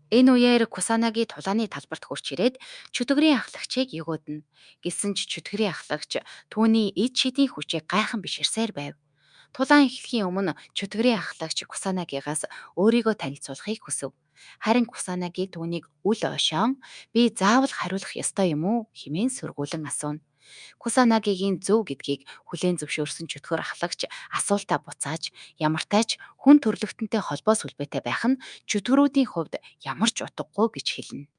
Энэ үеэр Кусанаги тулааны талбарт хурч ирээд чөтгөрийн ахлагчийг югуудна. Гэсэн ч чөтгөрийн ахлагч түүний эд шидийн хүчийг гайхан биширсээр байв. Тулаан эхлэхийн өмнө чөтгөрийн ахлагч Кусанагигаас өөрийгөө танилцуулахыг хүсв. Харин Кусанаги түүнийг үл ойшоон "Би заавал хариулах ёстой юм уу?" хэмээн сөргүүлэн асууна. Кусанагигийн зөв гэдгийг хүлээн зөвшөөрсөн чөтгөр ахлагч асуултаа буцааж ямартай ч хүн төрлөختөнтэй холбоо сүлбэтэй байх нь чөтгөрүүдийн хувьд ямар ч утгагүй гэж хэлнэ.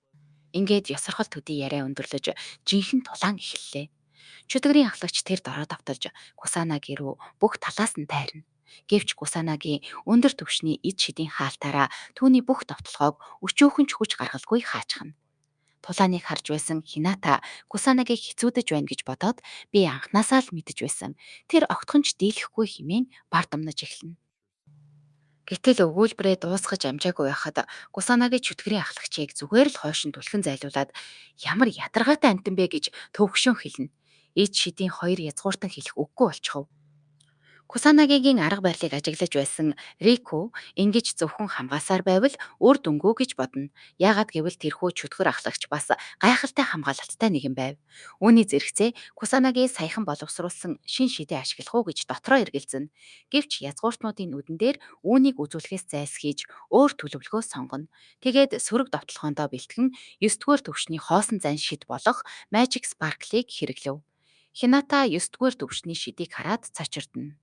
Ингээд ёсорхол төдий яриа өндөрлөж жинхэнэ тулаан эхэллээ. Чөтгөрийн ахлагч тэр дороо давталж Кусанаги руу бүх талаас нь тайрна. Гэвч Кусанаги өндөр түвшний эд шидийн хаалтаараа түүний бүх довтлогоог өчөөхөн ч хүч гаргалгүй хаачхна. Тулааныг харж байсан Хината Кусанагийг хэцүүдэж байна гэж бодоод би анханасаа л мэдэж байсан. Тэр огтхон ч дийлэхгүй хэмээн бар дамнаж эхэлнэ. Гэтэл өгүүлбэрээ дуусгаж амжаагүй байхад Кусанагийн чөтгөрийн ахлагчийг зүгээр л хойш нь түлхэн зайлуулад ямар ядаргаатай амтан бэ гэж төвөгшөн хэлнэ. Ид шидийн хоёр язгууртан хэлэх үггүй болчихов. Кусанагигийн арга барилыг ажиглаж байсан Рику ингэж зөвхөн хамгаасаар байвал үр дүнгүй гэж бодно. Яагаад гэвэл тэрхүү чөтгөр ахлагч бас гайхалтай хамгаалалттай нэгэн байв. Үүний зэрэгцээ Кусанаги саяхан боловсруулсан шин шидээ ашиглах уу гэж дотроо эргэлзэнэ. Гэвч язгууртнуудын нүдэн дээр үүнийг үзүүлэхээс зайлсхийж өөр төлөвлөгөө сонгоно. Тэгээд сөрөг довтлохоондоо бэлтгэн 9-р төвшний хоосон зайн шид болох Magic Sparkle-ыг хэрэглэв. Хината 9-р төвшний шидийг хараад цочирдно.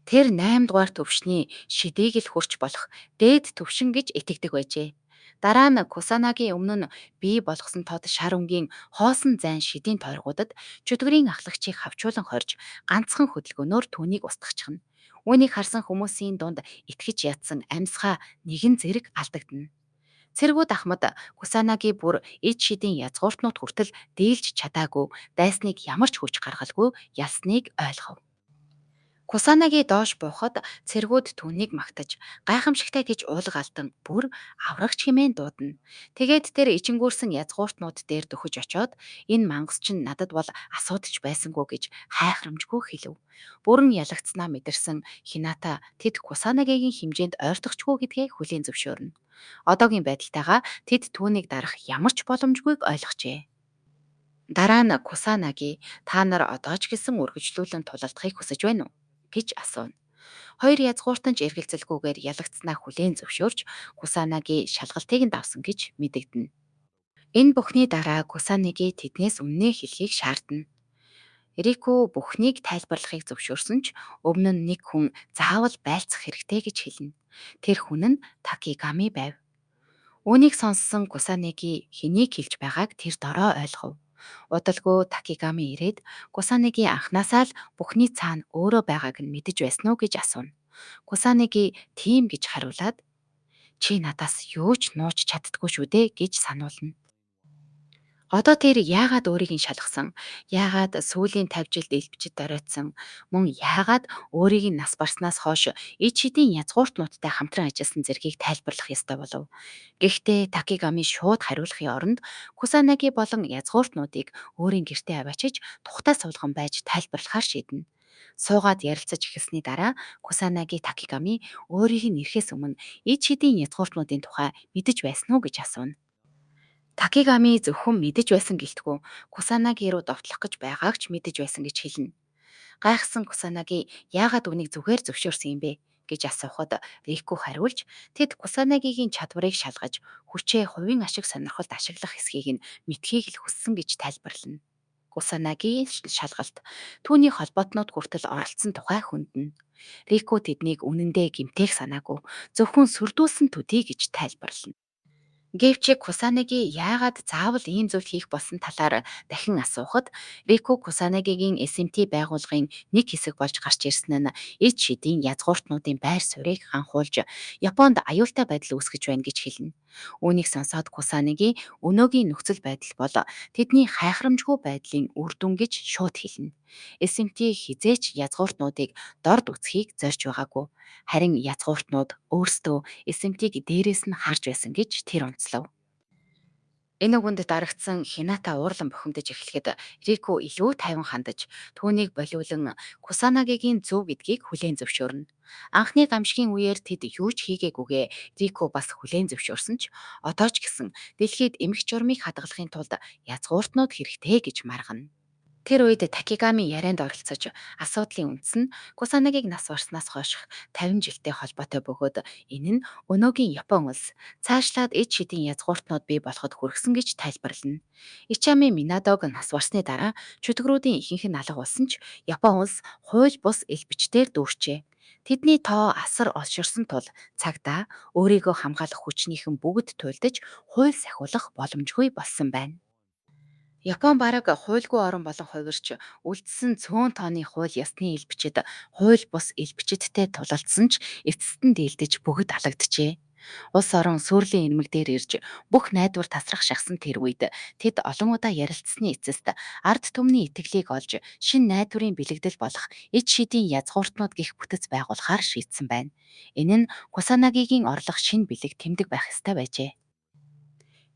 Тэр 8 дугаар төвшний шидийг л хүрч болох дээд төвшин гэж итгэдэг байжээ. Дараа нь Кусанагийн өмнө нь бий болгосон тод шар өнгийн хоосон зайн шидийн тойргуудад чөтгөрийн ахлагчийг хавчуулан хорж ганцхан хөдөлгөөнөөр түүнийг устгахчихна. Үүнийг харсан хүмүүсийн дунд итгэж ядсан амьсгаа нэгэн зэрэг алдагдана. Цэргүүд Ахмад Кусанаги бүр эд шидийн язгууртнууд хүртэл дийлж чадаагүй дайсныг ямар ч хүч гаргалгүй ялсныг ойлгов. Кусанаги доош буухад цэргүүд түүнийг магтаж гайхамшигтай гэж уулга алдан бүр аврагч хэмээн дуудана. Тэгээд тэр ичингүүрсэн язгууртнууд дээр дөхөж очоод энэ мангас чинь надад бол асуудалч байсангүй гэж хайхрамжгүй хэлв. Бүрэн ялагдсанаа мэдэрсэн Хината тэд Кусанагигийн хэмжээнд ойртохчгүй гэдгээ хүлээн зөвшөөрнө. Одоогийн байдалтайгаа тэд түүнийг дарах ямар ч боломжгүйг ойлгожээ. Дараа нь Кусанаги та нар одоо ч гэсэн үргэлжлүүлэн тулалдахыг хүсэж байна уу гэж асууна. Хоёр язгууртан ч эргэлзэлгүйгээр ялагдсанаа хүлээн зөвшөөрч Кусанаги шалгалтыг нь давсан гэж мэдэгдэнэ. Энэ бүхний дараа Кусанаги тэднээс өмнөө хэлхийг шаардна. Рику бүхнийг тайлбарлахыг зөвшөөрсөн ч өмнө нь нэг хүн заавал байлцах хэрэгтэй гэж хэлнэ. Тэр хүн нь Такигами байв. Үүнийг сонссон Кусанаги хэнийг хэлж байгааг тэр дороо ойлгов. Удалгүй Такигами ирээд Кусанаги анханасаа л бүхний цаана өөрөө байгааг нь мэдэж байсан уу гэж асууна. Кусанаги тийм гэж хариулаад чи надаас юу ч нууж чаддгүй шүү дээ гэж сануулна. Одоо тэр яагаад өөрийг нь шалгасан, яагаад сүүлийн 50 жилд элбчид оройтсан, мөн яагаад өөрийг нь нас барснаас хойш ид шидийн язгууртнуудтай хамтран ажилласан зэргийг тайлбарлах ёстой болов. Гэхдээ Такигами шууд хариулахын оронд Кусанаги болон язгууртнуудыг өөрийн гэртээ аваачиж тухтай суулган байж тайлбарлахаар шийднэ. Суугаад ярилцаж эхэлсний дараа Кусанаги Такигами өөрийг нь ирэхээс өмнө ид шидийн язгууртнуудын тухай мэдэж байсан уу гэж асууна. Такигами зөвхөн мэдэж байсан гэлтгүй Кусанаги руу довтлох гэж байгааг ч мэдэж байсан гэж хэлнэ. Гайхсан Кусанаги яагаад үнийг зүгээр зөвшөөрсөн юм бэ гэж асуухад Рику хариулж тэд Кусанагигийн чадварыг шалгаж хүчээ хувийн ашиг сонирхолд ашиглах эсхийг нь мэдхийг л хүссэн гэж тайлбарлана. Кусанагийн шалгалт түүний холбоотнууд хүртэл оролцсон тухай хүндэнэ. Рику тэднийг үнэндээ гимтээх санаагүй зөвхөн сүрдүүлсэн төдий гэж тайлбарлана. Гэвч Кусанаги яагаад заавал ийм зүйл хийх болсон талаар дахин асуухад Рику Кусанагигийн SMT байгууллагын нэг хэсэг болж гарч ирсэн нь эд шидийн язгууртнуудын байр суурийг ханхуулж Японд аюултай байдал үүсгэж байна гэж хэлнэ. Үүнийг сонсоод Кусанаги өнөөгийн нөхцөл байдал бол тэдний хайхрамжгүй байдлын үр дүн гэж шууд хэлнэ. SMT хизээч язгууртнуудыг дорд үсхийг зорж байгаагүй. Харин язгууртнууд өөрсдөө SMT-г дээрээс нь харж байсан гэж тэр онцлов. Энэ үгэнд дарагдсан Хината уурлан бухимдаж эхлэхэд Рико илүү тайван хандаж түүнийг болиулан Кусанагигийн зөв гэдгийг хүлээн зөвшөөрнө. Анхны гамшигын үеэр тэд юу ч хийгээгүйгээ Рико бас хүлээн зөвшөөрсөн ч одоо ч гэсэн дэлхийд эмх журмыг хадгалахын тулд язгууртнууд хэрэгтэй гэж маргана. Тэр үед Такигами ярианд оролцож асуудлын үндэс нь Кусанагийг нас барснаас хойш 50 жилтэй холбоотой бөгөөд энэ нь өнөөгийн Япон улс цаашлаад эд шидийн язгууртнууд бий болоход хүргэсэн гэж тайлбарлана. Ичами Минадог нас барсны дараа чөтгөрүүдийн ихэнх нь алга болсон ч Япон улс хууль бус эл бичгээр дүүрчээ. Тэдний тоо асар олширсан тул цагдаа өөрийгөө хамгаалах хүчнийхэн бүгд туйлдаж хууль сахиулах боломжгүй болсон байна. Япон бараг хуульгүй орн болон хувирч үлдсэн цөөн тооны хууль ёсны элбэчэд хууль бус элбэчэдтэй тулалдсан ч эцэст нь дийлдэж бүгд алагджээ. Улс орон сүрлийн ирмэг дээр ирж бүх найдвар тасрах шахсан тэр үед тэд олон удаа ярилцсны эцэст ард түмний итгэлийг олж шин найдварын бэлэгдэл болох эд шидийн язгууртнууд гих бүтэц байгуулахаар шийдсэн байна. Энэ нь Кусанагигийн орлох шин бэлэг тэмдэг байх ёстой байжээ.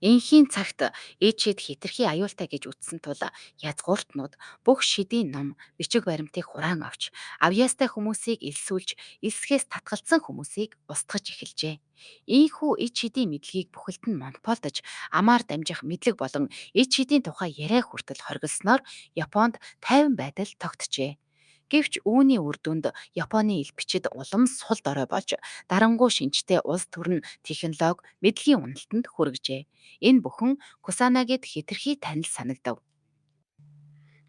Энхийн цагт ид шид хитрхи аюултай гэж үзсэн тул язгууртнууд бүх шидийн ном, бичиг баримтыг хураан авч авьяастай хүмүүсийг элсүүлж элсгээс татгалзсан хүмүүсийг устгаж эхэлжээ. Ийхүү ид шидийн мэдлэгийг бүхэлд нь монополдож амаар дамжих мэдлэг болон ид шидийн тухай яриа хүртэл хоригдсноор Японд тайван байдал тогтжээ. Гэвч үүний үр дүнд Японы ил бичид улам сул дорой болж дарангуй шинжтэй улс төрн технологи мэдлэгийн уналтанд хүргэжээ. Энэ бүхэн Кусанагид хэтэрхий танил санагдав.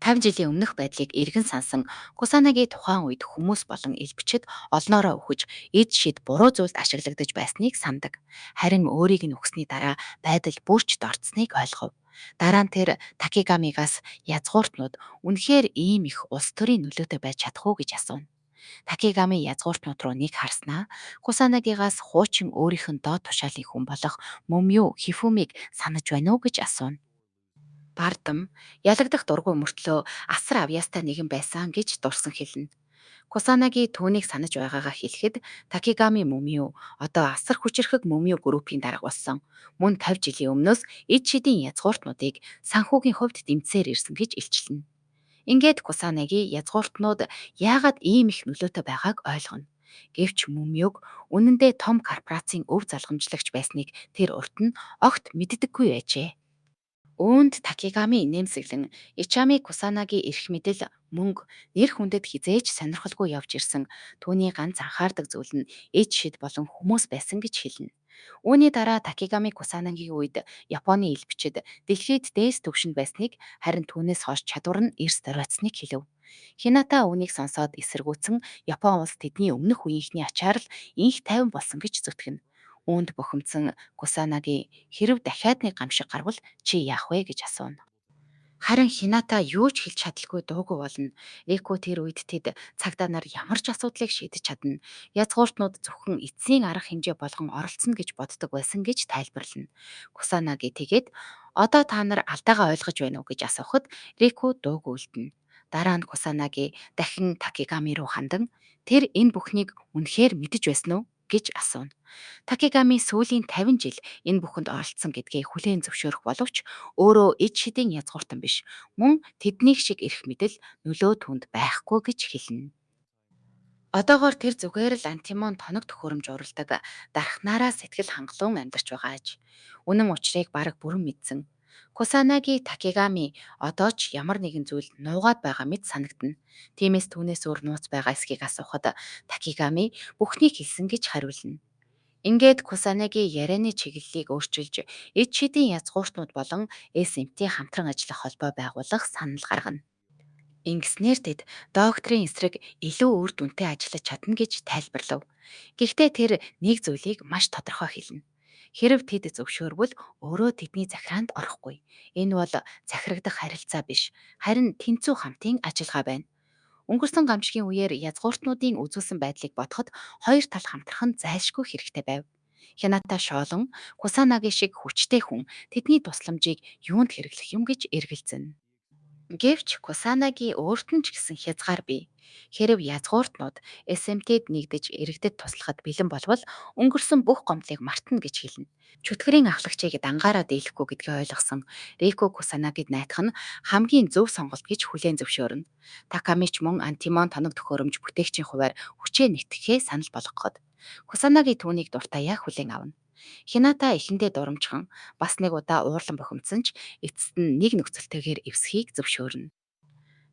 50 жилийн өмнөх байдлыг эргэн сансан Кусанаги тухайн үед хүмүүс болон элбчид олноороо үхэж эд шид буруу зүйлд ашиглагдаж байсныг сандаг. Харин өөрийг нь үхсний дараа байдал бүрч дорцсныг ойлгов. Дараа нь тэр Такигамигаас язгууртнууд үнэхээр ийм их улс төрийн нөлөөтэй байж чадах уу гэж асуув. Такигами язгууртнууд руу нэг харснаа Кусанагигаас хуучин өөрийнх нь доод тушаалын хүн болох Мөмью Хифумиг санаж байна уу гэж асуув. Бардам ялагдах дургүй мөртлөө асар авьяастай нэгэн байсан гэж дурсан хэлнэ. Кусанаги түүнийг санаж байгаагаа хэлэхэд Такигами Мөмью одоо асар хүчирхэг Мөмью группийн дарга болсон. Мөн 50 жилийн өмнөөс эд шидийн язгууртнуудыг санхүүгийн хувьд дэмжсээр ирсэн гэж илчилнэ. Ингээд Кусанаги язгууртнууд яагаад ийм их нөлөөтэй байгааг ойлгоно. Гэвч Мөмюг үнэндээ том корпорацийн өв залгамжлагч байсныг тэр урд нь огт мэддэггүй байжээ. Үүнд Такигами инээмсэглэн Ичами Кусанаги эрх мэдэл, мөнгө, нэр хүндэд хизээж сонирхолгүй явж ирсэн түүний ганц анхаардаг зүйл нь эд шид болон хүмүүс байсан гэж хэлнэ. Үүний дараа Такигами Кусанагийн үед Японы ил бичид дэлхийд дээс түвшинд байсныг харин түүнээс хойш чадвар нь эрс доройтсныг хэлв. Хината үүнийг сонсоод эсэргүүцэн Япон улс тэдний өмнөх үеийнхний ачаар л инх тайван болсон гэж зүтгэнэ. Үүнд бухимдсан Кусанаги хэрв дахиад нэг гамшиг гарвал чи яах вэ гэж асууна. Харин Хината юу ч хэлж чадалгүй дуугүй болно. Рико тэр үед тэд цагдаа нар ямар ч асуудлыг шийдэж чадна. Язгууртнууд зөвхөн эцсийн арга хэмжээ болгон оролцсон гэж боддог байсан гэж тайлбарлана. Кусанаги тэгээд одоо та нар алдаагаа ойлгож байна уу гэж асуухад Рико дуугүй үлдэнэ. Дараа нь Кусанаги дахин Такигами руу хандан тэр энэ бүхнийг үнэхээр мэдэж байсан уу гэж асууна. Такигами сүүлийн 50 жил энэ бүхэнд оролцсон гэдгээ хүлээн зөвшөөрөх боловч өөрөө эд шидийн язгууртан биш. Мөн тэднийг шиг эрх мэдэл нөлөө түнд байхгүй гэж хэлнэ. Одоогоор тэр зүгээр л антимон тоног төхөөрөмж уралдаг дархнаараа сэтгэл хангалуун амьдарч байгаа аж. Үнэн учрыг бараг бүрэн мэдсэн. Кусанаги Такигами одоо ч ямар нэгэн зүйл нуугаад байгаа мэт санагдана. Тиймээс түүнээс өөр нууц байгаа эсхийг асуухад Такигами бүхнийг хэлсэн гэж хариулна. Ингээд Кусанаги ярианы чиглэлийг өөрчилж эд шидийн язгууртнууд болон СМТ хамтран ажиллах холбоо байгуулах санал гаргана. Ингэснээр тэд докторийн эсрэг илүү үр дүнтэй ажиллаж чадна гэж тайлбарлав. Гэхдээ тэр нэг зүйлийг маш тодорхой хэлнэ. Хэрэв тэд зөвшөөрвөл өөрөө тэдний захираанд орохгүй. Энэ бол захирагдах харилцаа биш, харин тэнцүү хамтын ажиллагаа байна. Өнгөрсөн гамшигын үеэр язгууртнуудын үзүүлсэн байдлыг бодоход хоёр тал хамтрах нь зайлшгүй хэрэгтэй байв. Хяната шоолон Кусанаги шиг хүчтэй хүн тэдний тусламжийг юунд хэрэглэх юм гэж эргэлзэнэ. Гэвч Кусанаги өөрт нь ч гэсэн хязгаар бий. Хэрэв язгууртнууд SMT-д нэгдэж иргэдэд туслахад бэлэн болвол өнгөрсөн бүх гомдлыг мартна гэж хэлнэ. Чөтгөрийн ахлагчийг дангаараа дийлэхгүй гэдгээ ойлгосон Рико Кусанагид найдах нь хамгийн зөв сонголт гэж хүлээн зөвшөөрнө. Такамич мөн Антимон тоног төхөөрөмж бүтээгчийн хуваар хүчээ нэгтгэхээ санал болгоход Кусанаги түүнийг дуртаяа хүлээн авна. Хината эхэндээ дурамжхан бас нэг удаа уурлан бохимдсон ч эцэст нь нэг нөхцөлтэйгээр эвсхийг зөвшөөрнө.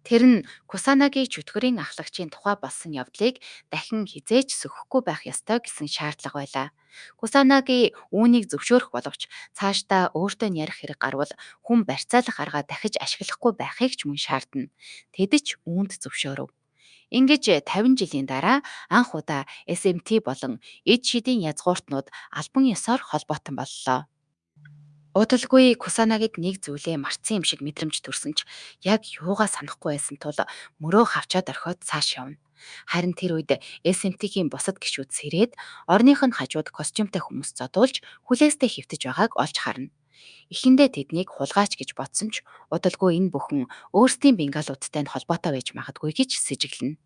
Тэр нь Кусанагийн чөтгөрийн ахлагчийн тухай болсон явдлыг дахин хизээж сөхөхгүй байх ёстой гэсэн шаардлага байлаа. Кусанаги үүнийг зөвшөөрөх боловч цаашдаа өөртөө нь ярих хэрэг гарвал хүн барьцаалах аргаа дахиж ашиглахгүй байхыг ч мөн шаардна. Тэд ч үүнд зөвшөөрөв. Ингэж 50 жилийн дараа анх удаа SMT болон эд шидийн язгууртнууд албан ёсоор холбоотон боллоо. Удалгүй Кусанагид нэг зүйлээ мартсан юм шиг мэдрэмж төрсөн ч яг юугаа санахгүй байсан тул мөрөө хавчаад орхиод цааш явна. Харин тэр үед SMT-ийн бусад гишүүд сэрээд орных нь хажууд костюмтай хүмүүс зодуулж хүлээстэй хөвтөж байгааг олж харна. Эхэндээ тэднийг хулгайч гэж бодсон ч удалгүй энэ бүхэн өөрсдийн бенгалуудтай нь холбоотой байж магадгүй гэж сэжиглэнэ.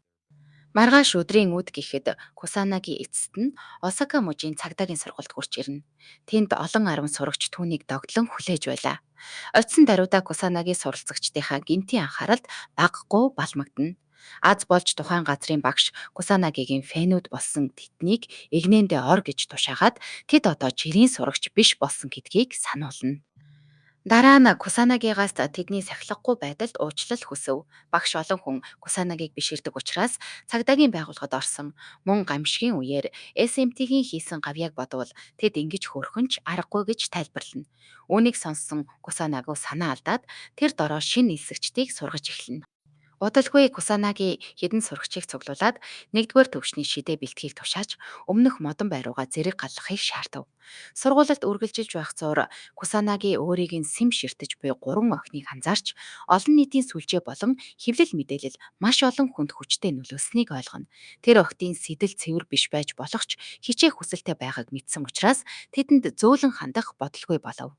Маргааш өдрийн үд гэхэд Кусанаги эцэст нь Осака мужийн цагдаагийн сургуульд хурж ирнэ. Тэнд олон арван сурагч түүнийг догтлон хүлээж байлаа. Очсон даруйда Кусанаги суралцагчдынхаа гинтийн анхааралд багагүй балмагдана. Аз болж тухайн газрын багш Кусанагигийн фэнүүд болсон тэднийг эгнээндээ ор гэж тушаагаад тэд одоо жирийн сурагч биш болсон гэдгийг сануулна. Дараа нь Кусанагигаас тэдний сахилахгүй байдалд уучлал хүсв. Багш олон хүн Кусанагийг биширдэг учраас цагдаагийн байгууллагад орсон мөн гамшигын үеэр SMT-гийн хийсэн гавьяаг бодвол тэд ингэж хөөрхөн ч аргагүй гэж тайлбарлана. Үүнийг сонссон Кусанаги санаа алдаад тэр дороо шинэ нисгчдийг сургаж эхэлнэ. Удалгүй Кусанаги хідэн сурагчийг цуглуулад нэгдүгээр төвшний шидэ бэлтгийг тушааж өмнөх модон байрууга зэрэг галлахыг шаардав. Сургуулилд үргэлжилж байх зуур Кусанаги өөрийг нь сэм ширтэж буй 3 охиныг анзаарч олон нийтийн сүлжээ болон хэвлэл мэдээлэл маш олон хүнд хүчтэй нөлөөснийг ойлгоно. Тэр охидын сэтэл цэвэр биш байж болох ч хичээх хүсэлтэй байгааг мэдсэн учраас тэдэнд зөөлөн хандах бодолгүй болов.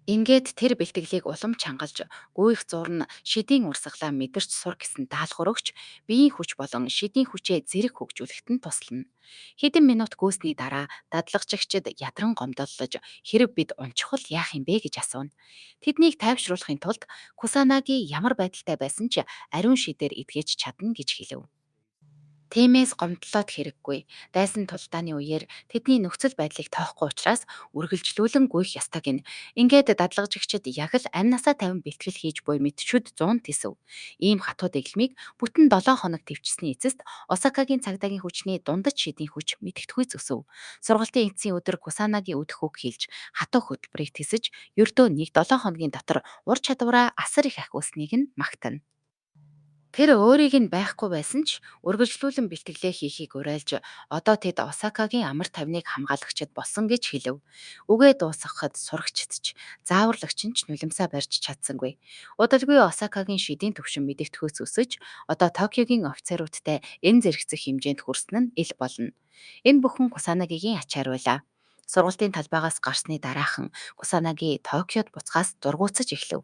Ингээд тэр бэлтгэлийг улам чангалж гүйх зур нь шидийн урсгалаа мэдэрч сур гэсэн даалгавар өгч биеийн хүч болон шидийн хүчээ зэрэг хөгжүүлэхэд нь туслана. Хэдэн минут гүйсний дараа дадлагчигчид ядран гомдоллож "Хэрэв бид унчхал яах юм бэ" гэж асууна. Тэднийг тайвшруулахын тулд Кусанаги ямар байдалтай байсан ч ариун шидээр эдгэж чадна гэж хэлв. Тиймээс гомдлоод хэрэггүй. Дайсан тулдааны үеэр тэдний нөхцөл байдлыг тоохгүй учраас үргэлжлүүлэн гүйх ёстой гин. Ингээд дадлагжигчид яг л амь насаа 50 бэлтгэл хийж буй мэдшүд 100 тэсв. Ийм хатуу дэглэмийг бүтэн 7 хоног төвчсөний эцэст Осакагийн цагдаагийн хүчний дундаж шидийн хүч мэдгэдэггүй зөсөв. Сургалтын эцсийн өдөр Кусанагийн өдөх үг хэлж хатуу хөтөлбөрийг тэсэж ердөө нэг 7 хоногийн дотор ур чадвараа асар их ахиулсныг нь магтана. Тэр өөрийг нь байхгүй байсан ч үргэлжлүүлэн бэлтгэлээ хийхийг уриалж одоо тэд Осакагийн амар тайвныг хамгаалагчид болсон гэж хэлв. Үгээ дуусгахад сурагчид ч зааварлагч нь ч нулимсаа барьж чадсангүй. Удалгүй Осакагийн шидийн төвшин мэдэгдэхүйц өсөж одоо Токиогийн офицеруудтай эн зэрэгцэх хэмжээнд хүрсэн нь ил болно. Энэ бүхэн Кусанагигийн ачаар байлаа. Сургалтын талбайгаас гарсны дараахан Кусанаги Токиод буцахаас дургуутсаж эхлэв.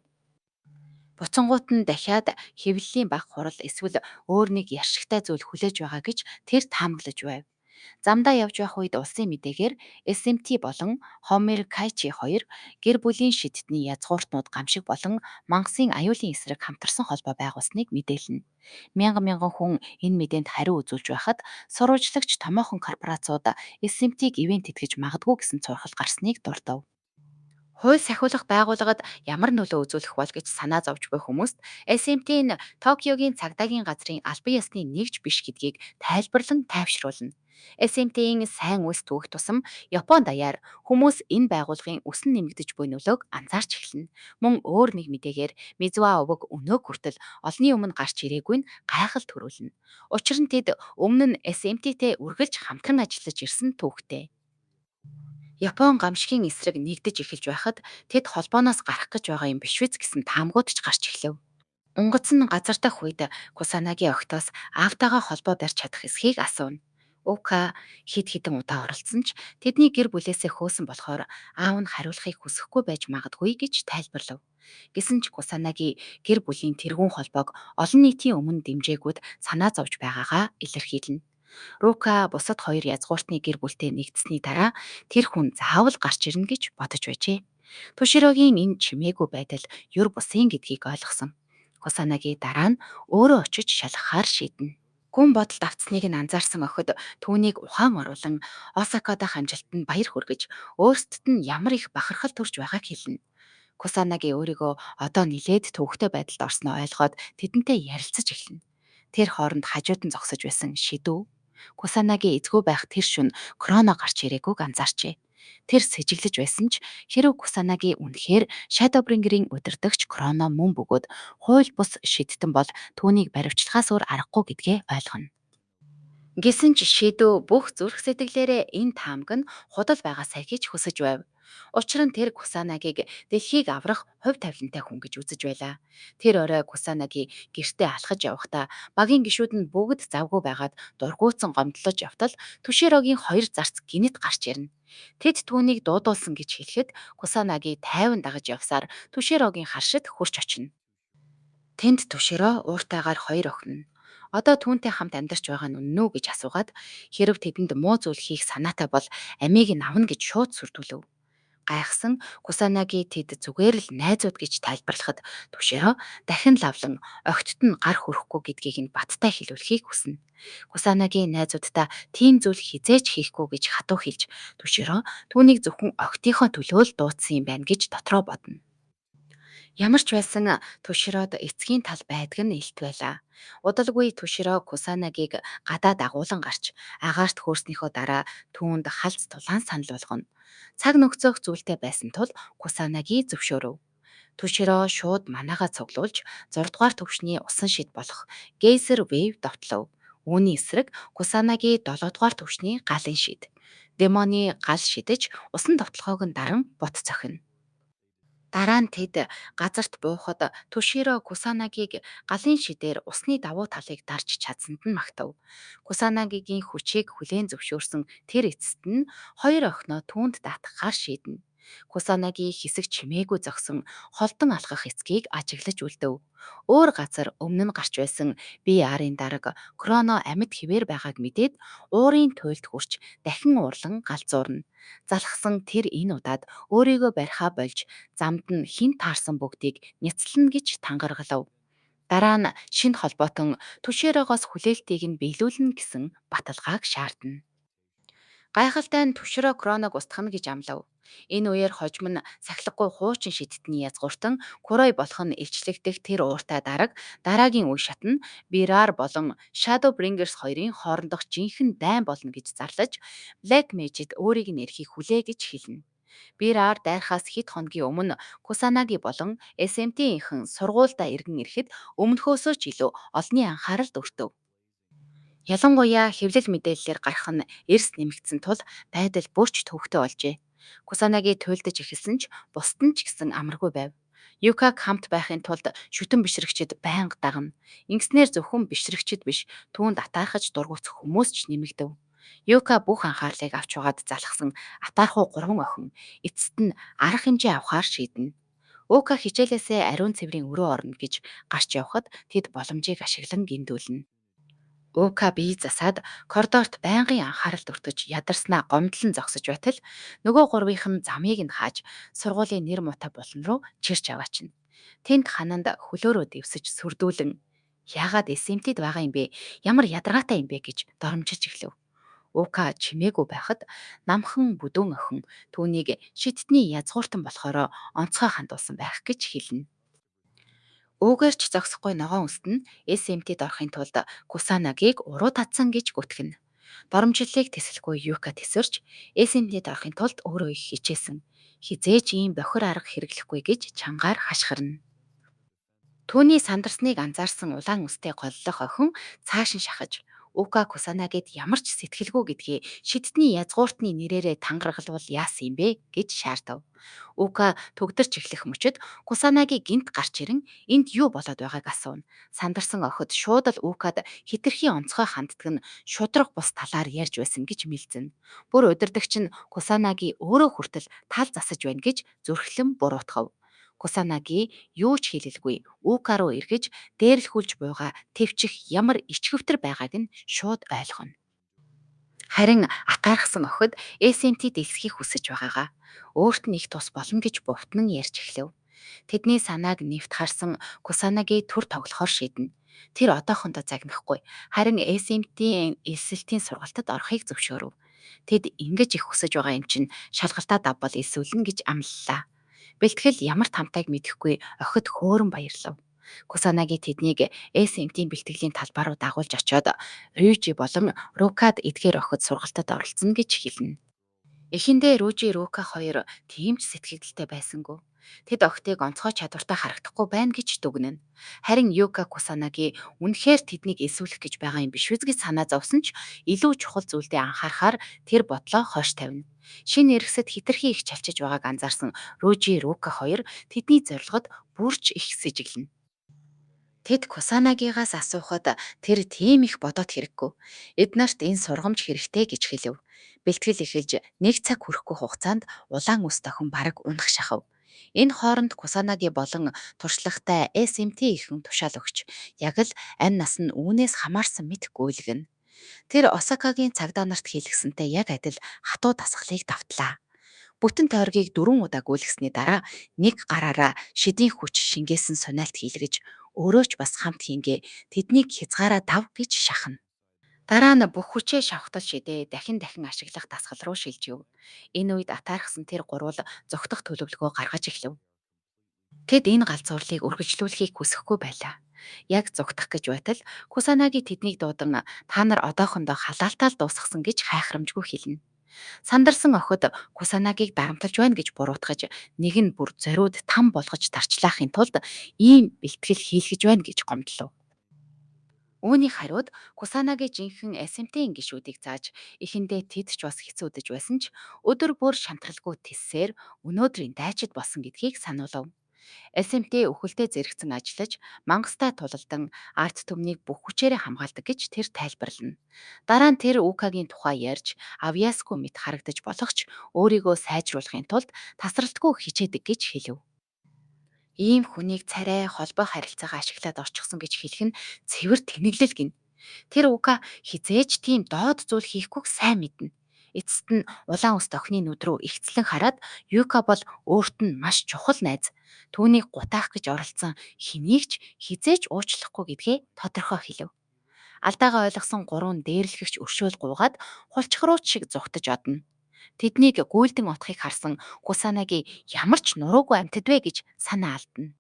Буцангууд нь дахиад хэвлэлийн баг хурал эсвэл өөр нэг яшигтай зүйл хүлээж байгаа гэж тэр таамаглаж байв. Замдаа явж байх үед улсын мэдээгээр SMT болон Хомер Кайчи хоёр гэр бүлийн шидтний язгууртнууд гамшиг болон мангасын аюулын эсрэг хамтарсан холбоо байгуулсныг мэдээлнэ. Мянган мянган хүн энэ мэдээнд хариу үзүүлж байхад сурвалжлагч томоохон корпорациуд SMT-г ивент тэтгэж магадгүй гэсэн цорхол гарсныг дурдав. Хууль сахиулах байгууллагад ямар нөлөө үзүүлэх бол гэж санаа зовж буй хүмүүст SMT-н Токиогийн цагдаагийн газрын албан ёсны нэгж биш гэдгийг тайлбарлан тайвшруулна. SMT-ийн сайн үйлс түүх тусам Япон даяар хүмүүс энэ байгууллагын өсөн нэмэгдэж буй нөлөөг анзаарч эхэлнэ. Мөн өөр нэг мэдээгээр Мизуа өвөг өнөө хүртэл олонний өмнө гарч ирээгүй нь гайхал төрүүлнэ. Учир нь тэд өмнө нь SMT-тэй үргэлж хамтран ажиллаж ирсэн түүхтэй. Япон гамшигын эсрэг нэгдэж эхэлж байхад тэд холбооноос гарах гэж байгаа юм биш үз гэсэн таамгууд ч гарч эхлэв. Унгацсан газар дах үед Кусанаги огтоос аавтайгаа холбоо барьж чадах эсхийг асууна. Ука хид хідэн удаа оролцсон ч тэдний гэр бүлээсээ хөөсөн болохоор аав нь хариулахыг хүсэхгүй байж магадгүй гэж тайлбарлав. Гэсэн ч Кусанаги гэр бүлийн тэргүүн холбоог олон нийтийн өмнө дэмжээгүүд санаа зовж байгаагаа илэрхийлнэ. Рука бусад хоёр язгууртны гэр бүлтэй нэгдсэний дараа тэр хүн заавал гарч ирнэ гэж бодож байжээ. Туширогийн энэ чимээгүй байдал юр бусын гэдгийг ойлгосон. Кусанаги дараа нь өөрөө очиж шалгахаар шийднэ. Гүн бодолд автсныг нь анзаарсан охид түүнийг ухаан оруулан Осакада хамжилтанд баяр хүргэж өөрсдөд нь ямар их бахархал төрж байгааг хэлнэ. Кусанаги өөрийгөө одоо нилээд төвөгтэй байдалд орсноо ойлгоод тэдэнтэй ярилцаж эхэлнэ. Тэр хооронд хажууд нь зогсож байсан шидүү Кусанаги эзгүй байх тэр шөнө Кроно гарч ирээгүй анзаарчээ. Тэр сэжиглэж байсан ч хэрэв Кусанаги үнэхээр Shadowbringer-ийн удирдагч Кроно мөн бөгөөд хууль бус шидтэн бол түүнийг баривчлахаас өөр аргагүй гэдгээ ойлгоно. Гэсэн ч шидүү бүх зүрх сэтгэлээрээ энэ таамаг нь худал байгаа сахиж хүсэж байв. Учир нь тэр Кусанагийг дэлхийг аврах хувь тавилантай хүн гэж үзэж байлаа. Тэр орой Кусанаги гэртээ алхаж явахдаа багийн гишүүд нь бүгд завгүй байгаад дургуутсан гомдлож явтал Түширогийн хоёр зарц гинэт гарч ирнэ. Тэд түүнийг дуудуулсан гэж хэлэхэд Кусанаги тайван дагаж явсаар Түширогийн харшид хурч очино. Тэнд Түширо ууртайгаар хоёр охин нь одоо түүнтэй хамт амьдарч байгаа нь үнэн үү гэж асуугаад хэрэв тэдэнд муу зүйл хийх санаатай бол амийг нь авна гэж шууд сүрдүүлв. Гайхсан Кусанаги тэд зүгээр л найзууд гэж тайлбарлахад Түширо дахин лавлан огтд нь гар хүрхгүй гэдгийг нь баттай хэлүүлэхийг хүснэ. Кусанагийн найзуудтай тийм зүйл хизээч хийхгүй гэж хатуу хэлж Түширо түүнийг зөвхөн огтынхоо төлөө л дуудсан юм байна гэж дотроо бодно. Ямар ч байсан Түширод эцгийн тал байдаг нь илт байлаа. Удалгүй Түширо Кусанагийг гадаад агуулan гарч агаарт хөөснийхөө дараа түүнд халз тулаан санал болгоно. Цаг нөхцөх зүйлтэй байсан тул Кусанаги зөвшөөрөв. Түширо шууд манаага цуглуулж 6 дугаар төвшний усан шид болох Geyser Wave довтлов. Үүний эсрэг Кусанаги 7 дугаар төвшний галын шид. Демоны гал шидэж усан довтлохоог нь даран бут цохино. Дараа нь тэд газарт буухад Түширо Кусанагийг галын шидээр усны давуу талыг дарж чадсанд нь магтав. Кусанагигийн хүчийг хүлээн зөвшөөрсөн тэр эцэст нь хоёр охиноо түүнд даатгахаар шийднэ. Кусанаги хэсэг чимээгүй зогсон холдон алхах эцгийг ажиглаж үлдэв. Өөр газар өмнө нь гарч байсан бие арын дарга Кроно амьд хിവэр байгааг мэдээд уурын туйлд хүрч дахин уурлан галзуурна. Залхсан тэр энэ удаад өөрийгөө барьхаа болж замд нь хин таарсан бүгдийг няцлана гэж тангаргалав. Дараа нь шинэ холбоотон Түшэрогоос хүлээлтийг нь биелүүлнэ гэсэн баталгааг шаардна. Гайхалтай нь Түширо Кроног устгах нь гэж амлав. Энэ үеэр хожим нь сахилгагүй хуучин шидтний язгууртан Курой болох нь илчлэгдэх тэр ууртай дараг дараагийн үе шатнд Бирар болон Shadowbringers хоёрын хоорондох жинхэнэ дайн болно гэж зарлаж Black Mage-д өөрийг нь эрхийг хүлээ гэж хэлнэ. Бирар дайрахаас хэд хоногийн өмнө Кусанаги болон SMT-ийнхэн сургуультай иргэн ирэхэд өмнөхөөсөө ч илүү олонний анхаарал өртөв. Ялангуяа хэвлэл мэдээллээр гарах нь эрс нэмэгдсэн тул байдал бүрч төвөгтэй болжээ. Кусанаги туйлдаж эхэлсэн ч бусд нь ч гэсэн амаргүй байв. Юкаг хамт байхын тулд шүтэн бишрэгчид байнга дагна. Ингэснээр зөвхөн бишрэгчид биш, түүнд атаархаж дургуутсах хүмүүс ч нэмэгдэв. Юка бүх анхаарлыг авч угаад залхсан атаархуу 3 охин эцэст нь арга хэмжээ авахар шийднэ. Ука хичээлээсээ ариун цэврийн өрөө орно гэж гарч явхад тэд боломжийг ашиглан гиндүүлнэ. Ука бие засаад коридорт байнгын анхаарал өртөж ядарснаа гомдлон зогсож байтал нөгөө гурвынх нь замыг нь хааж сургуулийн нэр муутай булан руу чирч аваачна. Тэнд хананд хөлөөрөө дэвсэж сүрдүүлэн яагаад эсэмтэд байгаа юм бэ? Ямар ядаргаатай юм бэ гэж доромжилж эхлэв. Ука чимээгүй байхад намхан бүдүүн охин түүнийг шидтний язгууртан болохоор онцгой хандуулсан байх гэж хэлнэ. Үүгээр ч зогсохгүй ногоон үст нь SMT-д орохын тулд Кусанагийг уруу татсан гэж гүтгэнэ. Доромжллыг тэсэлгүй Юка тэсвэрч SMT-д орохын тулд өөрөө их хичээсэн. Хизээч ийм бохир арга хэрэглэхгүй гэж чангаар хашгирна. Түүний сандарсныг анзаарсан улаан үстэй голлох охин цааш нь шахаж Ука Кусанагид ямар ч сэтгэлгүй гэдгийг шидтний язгууртны нэрээрээ тангаргалвал яасан юм бэ гэж шаардав. Ука төгдөрч эхлэх мөчид Кусанаги гинт гарч ирэн энд юу болоод байгааг асуув. Сандарсан охид шууд л Укад хитрхи онцгой ханддаг нь шудраг бус талаар ярьж байсан гэж мэлзэн. Бүр удирдагч нь Кусанаги өөрөө хүртэл тал засаж байна гэж зүрхлэн буруутгав. Кусанаги юу ч хэлэлгүй Ука руу эргэж дээрлэхүүлж буйгаа төвчих ямар ичгэвтер байгааг нь шууд ойлгоно. Харин атаархсан охид SMT дэлсхийг хүсэж байгаагаа өөрт нь их тус болно гэж бувтан ярьж эхлэв. Тэдний санааг нэвт харсан Кусанаги төр тоглохоор шийднэ. Тэр одоохондоо загнахгүй харин SMT-ийн эсэлтийн сургалтад орохыг зөвшөөрөв. Тэд ингэж их хүсэж байгаа юм чинь шалгалтаа давбал эсвэлнэ гэж амлалаа. Бэлтгэл ямар тамтайг мэдэхгүй охид хөөрөн баярлав. Кусанаги тэднийг SMT-ийн бэлтгэлийн талбай руу дагуулж очоод Рюжи болон Рукад эдгээр охид сургалтад оролцсон гэж хэлнэ. Эхэндээ Рүжи Рука хоёр тийм ч сэтгэгдэлтэй байсангүй. Тэд охтыг онцгой чадвартай харагдахгүй байна гэж дүгнэнэ. Харин Юка Кусанаги үнэхээр тэднийг эсвэлэх гэж байгаа юм биш үз гэж санаа зовсон ч илүү чухал зүйлдээ анхаарахаар тэр бодлоо хойш тавина. Шинэ эргэсэд хитрхи их чалчиж байгааг анзаарсан Рүжи Рука хоёр тэдний зорилгод бүрч их сэжиглэнэ. Тэд Кусанагигаас асуухад тэр тийм их бодоод хэрэггүй. Эднэрт энэ сургамж хэрэгтэй гэж хэлв. Бэлтгэл эхэлж нэг цаг хүрэхгүй хугацаанд улаан ус дохин бараг унах шахав. Энэ хооронд Кусанаги болон туршлагатай SMT ихэн тушаал өгч яг л амь нас нь үүнээс хамаарсан мэт гуйлгэнэ. Тэр Осакагийн цагдаа нарт хэлгсэнтэй яг адил хатуу дасгалыг давтлаа. Бүтэн тойргийг 4 удаа гүйлгэсний дараа нэг гараараа шидийн хүч шингээсэн суниалт хийлгэж өөрөө ч бас хамт хийнгээ тэднийг хязгаараа дав гэж шахна. Дараа нь бүх хүчээ шавхтал шидээ дахин дахин ашиглах дасгал руу шилжив. Энэ үед атаархсан тэр гурвал зогтох төлөвлөгөө гаргаж эхлэв. Тэд энэ галзуурлыг үргэлжлүүлэхийг хүсэхгүй байлаа. Яг зугтах гэж байтал Кусанаги тэднийг дуудан та нар одоохондоо халаалтаа л дуусгасан гэж хайхрамжгүй хэлнэ. Сандарсан охид Кусанагиг дарамтлаж байна гэж буруутгаж нэг нь бүр зориуд там болгож тарчлаахын тулд ийм бэлтгэл хийлгэж байна гэж гомдлов. Үүний хариуд Кусанаги жинхэнэ SMT-ийн гишүүдийг зааж эхэндээ тэд ч бас хэцүүдэж байсан ч өдөр бүр шантгалгүй тиссээр өнөөдрийн дайчид болсон гэдгийг сануулав. SMT өхөлтэй зэрэгцэн ажиллаж мангастай тулалдан арт түмнийг бүх хүчээрээ хамгаалдаг гэж тэр тайлбарлана. Дараа нь тэр Укагийн тухай ярьж авьяасгүй мэт харагдаж болох ч өөрийгөө сайжруулахын тулд тасралтгүй хичээдэг гэж хэлв. Ийм хүнийг царай холбоо харилцаагаа ашиглаад орчихсон гэж хэлэх нь цэвэр тэнэглэл гин. Тэр Ука хизээж тийм доод зүйл хийхгүйг сайн мэднэ. Эцэст нь улаан ус охины нүд рүү ихцлэн хараад Юка бол өөрт нь маш чухал найз. Түүнийг гутаах гэж оролцсон хэнийг ч хизээж уучлахгүй гэдгээ тодорхой хэлв. Алдаагаа ойлгосон гурван дээрлэгч өршөөл гуугаад хулчхрууч шиг зугтаж одно. Тэднийг гүйлдэн утхыг харсан Кусанаги ямар ч нуруугүй амьтад вэ гэж санаа алдна.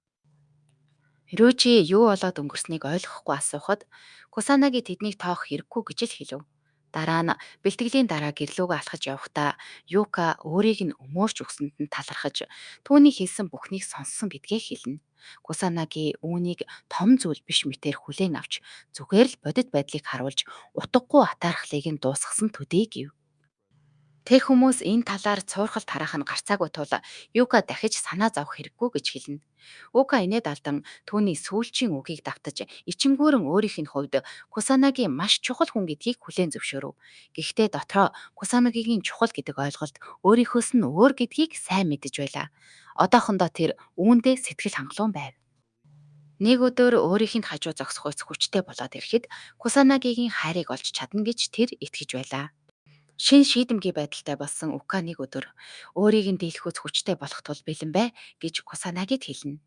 Рүүжи юу болоод өнгөрснийг ойлгохгүй асуухад Кусанаги тэднийг тоох хэрэггүй гэж л хэлв. Дараа нь бэлтгэлийн дараа гэрлүүгөө алхаж явахдаа Юка өөрийг нь өмөөрч өгсөнд нь талархаж түүний хэлсэн бүхнийг сонссон гэдгээ хэлнэ. Кусанаги үүнийг том зүйл биш мэтээр хүлээн авч зүгээр л бодит байдлыг харуулж утгагүй атаархлыг нь дуусгасан төдий гэв. Тэг хүмүүс энэ талаар цуурхал тараах нь гарцаагүй тул Юка дахиж санаа зовох хэрэггүй гэж хэлнэ. Ука инээд алдан түүний сүүлчийн үгийг давтаж ичимгүүрэн өөрийнх нь хувьд Кусанаги маш чухал хүн гэдгийг хүлээн зөвшөөрөв. Гэхдээ дотроо Кусанагигийн чухал гэдэг ойлголт өөрийнхөөс нь өөр гэдгийг сайн мэдэж байлаа. Одоохондоо тэр үүндээ сэтгэл хангалуун байв. Нэг өдөр өөрийнх нь хажуу зогсох үйс хүчтэй болоод ирэхэд Кусанагигийн хайрыг олж чадна гэж тэр итгэж байлаа. Шин шийдэмгий байдалтай болсон Ука нэг өдөр өөрийг нь дийлхүүц хүчтэй болох тул бэлэн бай гэж Кусанагид хэлнэ.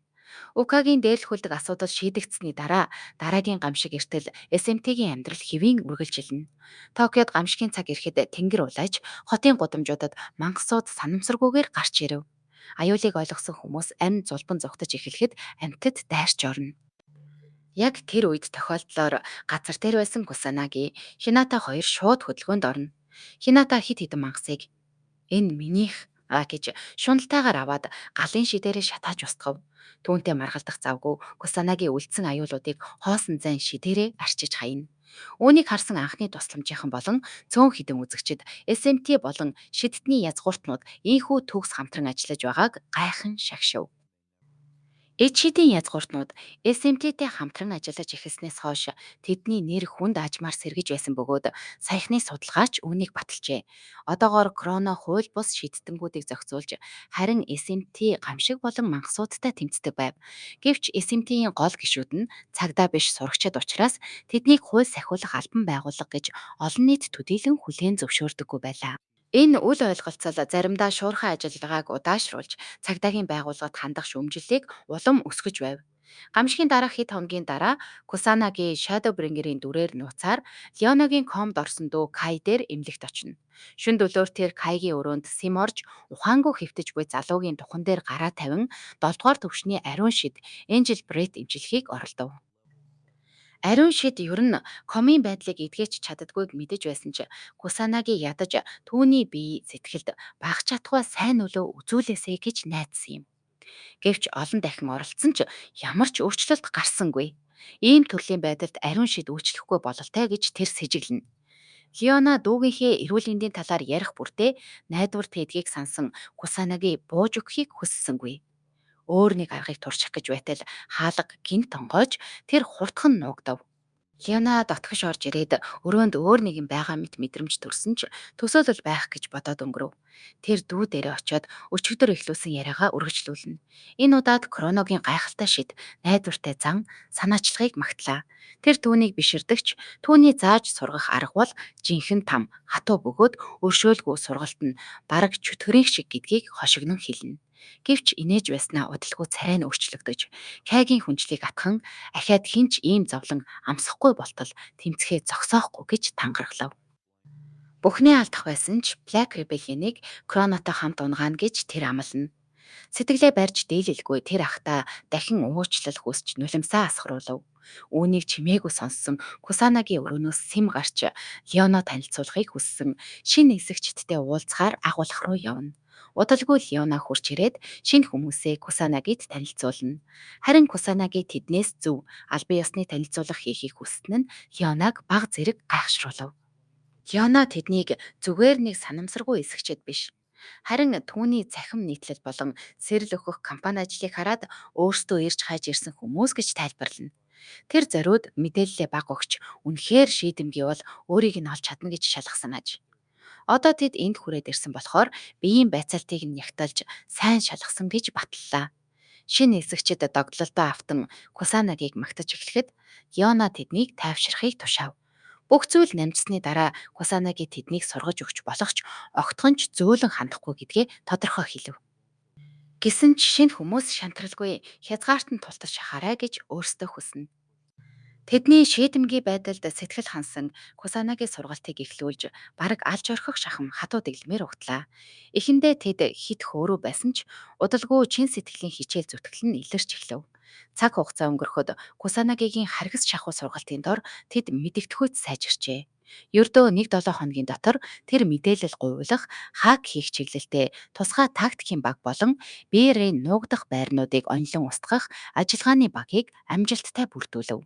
Укагийн дээрлэхүүлдэг асуудал шийдэгдсэний дараа дараагийн гамшиг эртэл SMT-гийн амьдрал хэвийн үргэлжилнэ. Токиод гамшигын цаг ирэхэд тэнгэр улайж хотын гудамжуудад мангасууд санамсаргүйгээр гарч ирэв. Аюулыг ойлгосон хүмүүс амь зулбан зугтаж эхлэхэд амьтад дайрч орно. Яг тэр үед тохиолдлоор газар дээр байсан Кусанаги Хината хоёр шууд хөдөлгөөнд орно. Хината хит хитэн мангасыг энэ минийх гэж шуналтайгаар аваад галын шидээрээ шатааж устгав. Түүнтэй маргалдах завгүй Кусанаги үлдсэн аюулуудыг хоосон зайн шидээрээ арчиж хаяна. Үүнийг харсан анхны тусламжийнхан болон цөөн хідэн үзэгчид SMT болон шидтний язгууртнууд ийхүү төгс хамтран ажиллаж байгааг гайхан шагшив. Эд шидийн язгууртнууд SMT-тэй хамтран ажиллаж эхэлснээс хойш тэдний нэр хүнд ажмаар сэргэж байсан бөгөөд саяхны судалгаач үүнийг баталжээ. Одоогоор кроно хууль бус шийдэтгэнгүүдийг зохицуулж харин SMT гамшиг болон мангасуудтай тэмцдэг байв. Гэвч SMT-ийн гол гишүүд нь цагдаа биш сурагчид учраас тэднийг хууль сахиулах албан байгууллага гэж олон нийт төдийлөн хүлээн зөвшөөрдөггүй байлаа. Энэ үл ойлголцол заримдаа шуурхай ажиллагааг удаашруулж цагдаагийн байгууллагад хандах шүүмжлэлийг улам өсгөж байв. Гамшигын дараах хэд хоногийн дараа Кусанаги Shadowbringer-ийн дүрээр нууцаар Леоногийн комд орсон дүү Кай дээр эмнэлэгт очино. Шүн дөлөөр тэр Кайгийн өрөөнд Сим орж ухаангүй хэвтэж буй залуугийн тухан дээр гараа тавин 7 дугаар төвшний ариун шид Энжел Брет эмчилгээг оролдов. Ариун шид ер нь комын байдлыг эдгэж чаддаггүйг мэдэж байсан ч Кусанаги ядаж түүний бие сэтгэлд багц чадхуй сайн нөлөө үзүүлээсэй гэж найдсан юм. Гэвч олон дахин оролцсон ч ямар ч өөрчлөлт гарсангүй. Ийм төрлийн байдалд ариун шид үйлчлэхгүй бололтой гэж тэр сэжиглэнэ. Леона дүүгийнхээ эрүүл мэндийн талаар ярих бүртээ найдвар тэдгийг сансан Кусанаги бууж өгөхийг хүссэнгүй. Өөр нэг аргыг турших гэж байтал хаалга гинт тонгойж тэр хурдхан нуугдав. Леона дотгош орж ирээд өрөөнд өөр нэгэн байгаа мэт мэдрэмж төрсөн ч төсөөлөл байх гэж бодоод өнгөрөв. Тэр дүү дээрээ очиод өчигдөр эхлүүлсэн яриагаа үргэлжлүүлнэ. Энэ удаад Кроногийн гайхалтай шид найдвартай зан санаачлагыг магтлаа. Тэр түүнийг биширдэгч түүний зааж сургах арга бол жинхэнэ там хатуу бөгөөд өршөөлгүй сургалт нь бараг чөтгөрийн шиг гэдгийг хошигнон хэлнэ. Гэвч инээж байснаа удалгүй царай нь өөрчлөгдөж, Кайгийн хүнчлийг атхан ахаад хинч ийм зовлон амсахгүй болтол тэмцэхээ зогсоохгүй гэж тангараглав. Бүхнээ алдах байсан ч Black Rebellion-ыг Кронотой хамт унгаана гэж тэр амлана. Сэтгэлээ барьж дийлэлгүй тэр ахта дахин уучлал хүсч нулимсаа асгаруулв. Үүнийг чимээгүй сонссон Кусанагийн өрөөнөөс Сим гарч Леоно танилцуулахыг хүссэн шинэ нисэгчдтэй уулзахаар агуулах руу явна. Удалгүй Леона хурч ирээд шинэ хүмүүсээ Кусанагид танилцуулна. Харин Кусанаги тэднээс зөв албан ёсны танилцуулга хийхийг хүснэ нь Леонаг баг зэрэг гайхшруулв. Леона тэднийг зүгээр нэг санамсаргүй эсэгчэд биш. Харин түүний цахим нийтлэл болон сэрэл өгөх компани ажлыг хараад өөрсдөө ирж хайж ирсэн хүмүүс гэж тайлбарлана. Тэр зориуд мэдээлэлээ баг өгч үнэхээр шийдэмгий бол өөрийг нь олж чадна гэж шалгах санааж. Одоо тэд энд хүрээд ирсэн болохоор биеийн байцаалтыг нь нягталж сайн шалгасан гэж баталлаа. Шинэ нисэгчид догдлолтой автан Кусанагийг магтаж эхлэхэд Леона тэднийг тайвширхийг тушаав. Бүх зүйл намжсны дараа Кусанаги тэднийг сургаж өгч болох ч огтхон ч зөөлөн хандахгүй гэдгээ тодорхой хэлв. Гэсэн ч шинэ хүмүүс шантралгүй хязгаартан тултаж шахаарай гэж өөрсдөө хүснэ. Тэдний шийдэмгий байдалд сэтгэл хансан Кусанагийн сургалтыг эхлүүлж бараг алж орхих шахам хатуу дэглэмээр угтлаа. Эхэндээ тэд хит хөөрөв байсан ч удалгүй чин сэтгэлийн хичээл зүтгэл нь илэрч эхлэв. Цаг хугацаа өнгөрөхөд Кусанагигийн харгас шахуу сургалтын дор тэд мэдэгдэхүйц сайжирчээ. Ердөө 1-7 хоногийн дотор тэр мэдээлэл гуйлах, хак хийх чиглэлдээ тусгай тактикийн баг болон биеэрээ нуугдах байрнуудыг онилон устгах ажиллагааны багийг амжилттай бүрдүүлв.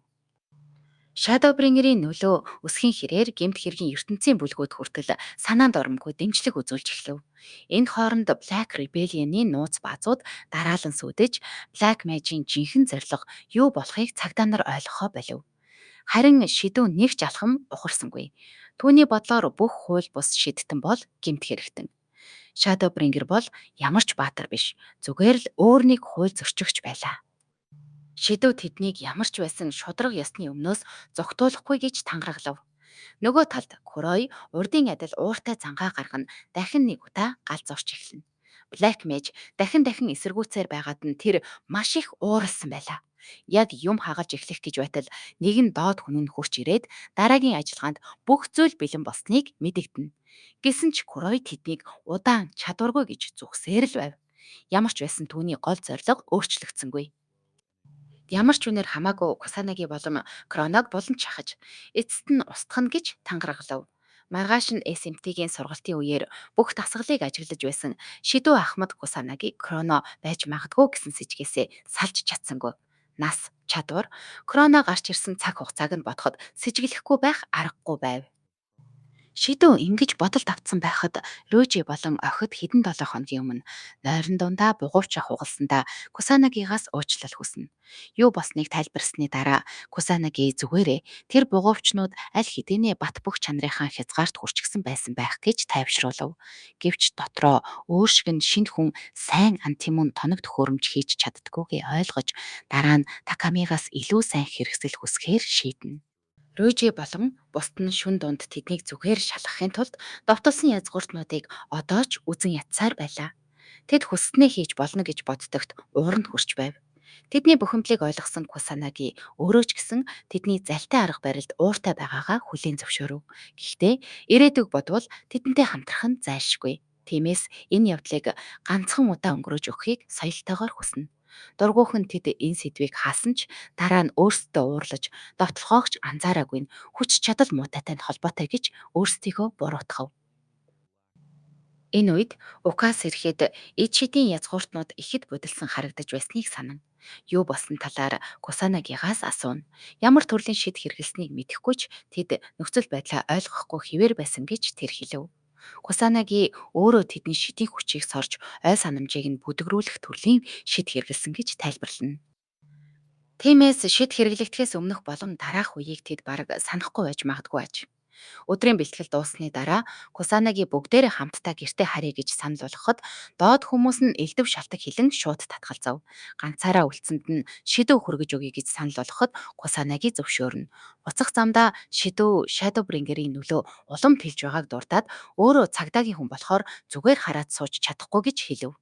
Shadowbringer-ийн нөлөө өсхийн хэрээр гэмт хэргийн ертөнцийн бүлгүүд хүртэл санаанд оромгүй дэмжлэг үзүүлж эхлэв. Энэ хооронд Black Rebellion-ийн нууц баазууд дараалан сүудэж Black Mage-ийн жинхэнэ зорилго юу болохыг цагдаа нар ойлгохоо болив. Харин шидүү нэг ч алхам ухарсангүй. Түүний бодлоор бүх хууль бус шидтэн бол гэмт хэрэгтэн. Shadowbringer бол ямар ч баатар биш. Зүгээр л өөр нэг хууль зөрчигч байлаа. Шидүү тэднийг ямар ч байсан шудраг ёсны өмнөөс зогтуулахгүй гэж тангараглав. Нөгөө талд Курой урдын адил ууртай зангаа гаргана дахин нэг удаа гал зурч эхэлнэ. Black Mage дахин эсэргүүцээр байгаад нь тэр маш их ууралсан байлаа. Яг юм хагалж эхлэх гэж байтал нэгэн доод хүн нь хурч ирээд дараагийн ажиллагаанд бүх зүйл бэлэн болсныг мэдэгдэнэ. Гэсэн ч Курой тэднийг удаан чадваргүй гэж зүгсээр л байв. Ямар ч байсан түүний гол зорилго өөрчлөгдсөнгүй. Ямар ч үнээр хамаагүй Кусанаги болон Кроног булан чахаж эцэст нь устгах гэж тангараглав. Маргааш нь SMT-гийн сургалтын үеэр бүх дасгалыг ажиглаж байсан шидүү ахмад Кусанаги Кроно байж магадгүй гэсэн сэжгээсээ салж чадсангүй. Нас чадвар, корона гарч ирсэн цаг хугацааг нь бодоход сэжиглэхгүй байх аргагүй байв. Шидүү ингэж бодолд автсан байхад Рүүжи болон охид хэдэн 7 хоногийн өмнө нойрон дундаа бугуйчаа хугалсандаа Кусанагигаас уучлал хүснэ. Юу болсныг тайлбарсны дараа Кусанаги зүгээрээ тэр бугуйчнууд аль хэдийнэ бат бөх чанарынхаа хязгаарт хүрчгсэн байсан байх гэж тайвшруулав. Гэвч дотроо өөр шиг нь шинэ хүн сайн антимон тоног төхөөрөмж хийж чаддгүйгээ ойлгож дараа нь Такамигаас илүү сайн хэрэгсэл хүсгээр шийднэ. Рүүжи болон бусд нь шүн дунд тэднийг зүгээр шалгахын тулд довтолсон язгууртнуудыг одоо ч үзен ядсаар байлаа. Тэд хүссэнээ хийж болно гэж боддогт ууранд хүрч байв. Тэдний бухимдлыг ойлгосон Кусанаги өөрөө ч гэсэн тэдний залтай арга барилд ууртай байгаагаа хүлээн зөвшөөрөв. Гэхдээ ирээдүг бодвол тэдэнтэй хамтрах нь зайлшгүй. Тиймээс энэ явдлыг ганцхан удаа өнгөрөөж өгөхийг соёлтойгоор хүснэ. Дургүйхэн тэд энэ сэдвийг хаасан ч дараа нь өөрсдөө уурлаж довтлохоогч анзаараагүй нь хүч чадал муудаатай нь холбоотой гэж өөрсдийгөө буруутгав. Энэ үед Укас ирэхэд ид шидийн язгууртнууд ихэд будилсан харагдаж байсныг санана. Юу болсон талаар Кусанагигаас асууна. Ямар төрлийн шид хэрэглэснийг мэдэхгүй ч тэд нөхцөл байдлаа ойлгохгүй хിവэр байсан гэж тэр хэлв. Кусанаги өөрөө тэдний шидийн хүчийг сорж ой санамжийг нь бүдгрүүлэх төрлийн шид хэрэглэсэн гэж тайлбарлана. Тиймээс шид хэрэглэгдэхээс өмнөх болон дараах үеийг тэд бараг санахгүй байж магадгүй аж. Өдрийн бэлтгэл дууссаны дараа Кусанаги бүгдээрээ хамтдаа гэртээ харъя гэж санал болгоход доод хүмүүс нь элдв шалтак хэлэн шууд татгалзав. Ганцаараа үлдсэнд нь шидүү хүргэж өгье гэж санал болгоход Кусанаги зөвшөөрнө. Буцах замдаа шидүү Shadowbringer-ийн нөлөө улам тэлж байгааг дуртаад өөрөө цагдаагийн хүн болохоор зүгээр хараад сууж чадахгүй гэж хэлв.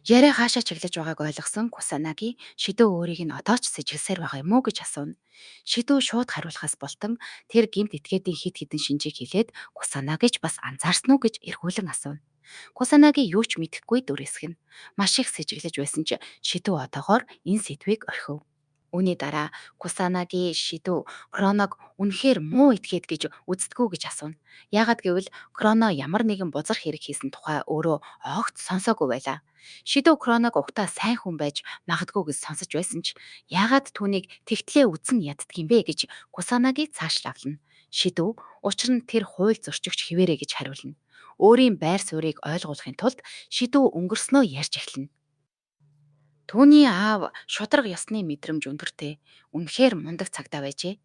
Яриа хаашаа чиглэж байгааг ойлгосон Кусанаги Шидүү өөрийг нь одоо ч сэжиглсээр байгаа юм уу гэж асууна. Шидүү шууд хариулахаас болтон тэр гимт этгээдийн хит хитэн шинжийг хэлээд Кусанагиж бас анзаарсан уу гэж эргүүлэн асууна. Кусанаги юу ч мэдэхгүй дүрэсгэн. Маш их сэжиглэж байсан ч Шидүү одоогоор энэ сэдвийг орхив. Үүний дараа Кусанаги Шидүү Кроног үнэхээр муу этгээд гэж үздэггүй гэж асууна. Яагад гэвэл Кроно ямар нэгэн бузар хэрэг хийсэн тухай өөрөө огт сонсоогүй байлаа. Шидүү Кроног угтаа сайн хүн байж магадгүй гэж сонсож байсан ч яагаад түүнийг тэгтлээ үзэн яддаг юм бэ гэж Кусанаги цаашлаална. Шидүү учир нь тэр хууль зөрчигч хിവэрэ гэж хариулна. Өөрийн байр суурийг ойлгуулахын тулд Шидүү өнгөрснөө ярьж эхэлнэ. Түүний аав шударга ёсны мэдрэмж өндөртэй. Үнэхээр мундаг цагдаа байжээ.